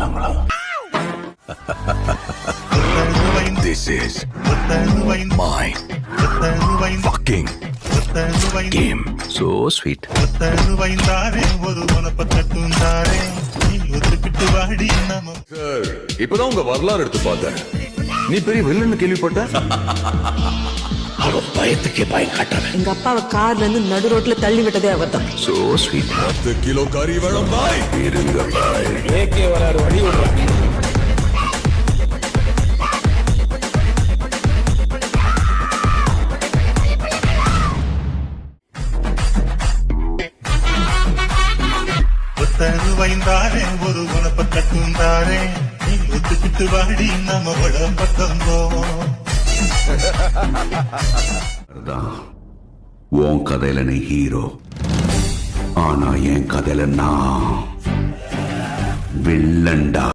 போயிடலாங்களா? This is my fucking game. So sweet. இப்பதான் உங்க வரலாறு எடுத்து பார்த்தேன். நீ பெரிய வில்லன்னு கேள்விப்பட்ட? அவ பயத்துக்கே பயம் காட்டுறவன். எங்க அப்பாவை கார்ல இருந்து நடு ரோட்ல தள்ளி விட்டதே அவர் தான். So sweet. 10 கிலோ கறி வேணும் பாய். இருங்க பாய். ஏகே வராரு, வழி விடுறாங்க. வைந்தாரே ஒரு உனப்ப கட்டுந்தாரே நீ ஒத்துக்கிட்டு வாடி நம்ம பக்கம் போவோம். உன் கதையில நீ ஹீரோ, ஆனா என் கதையில நான் வில்லன்டா.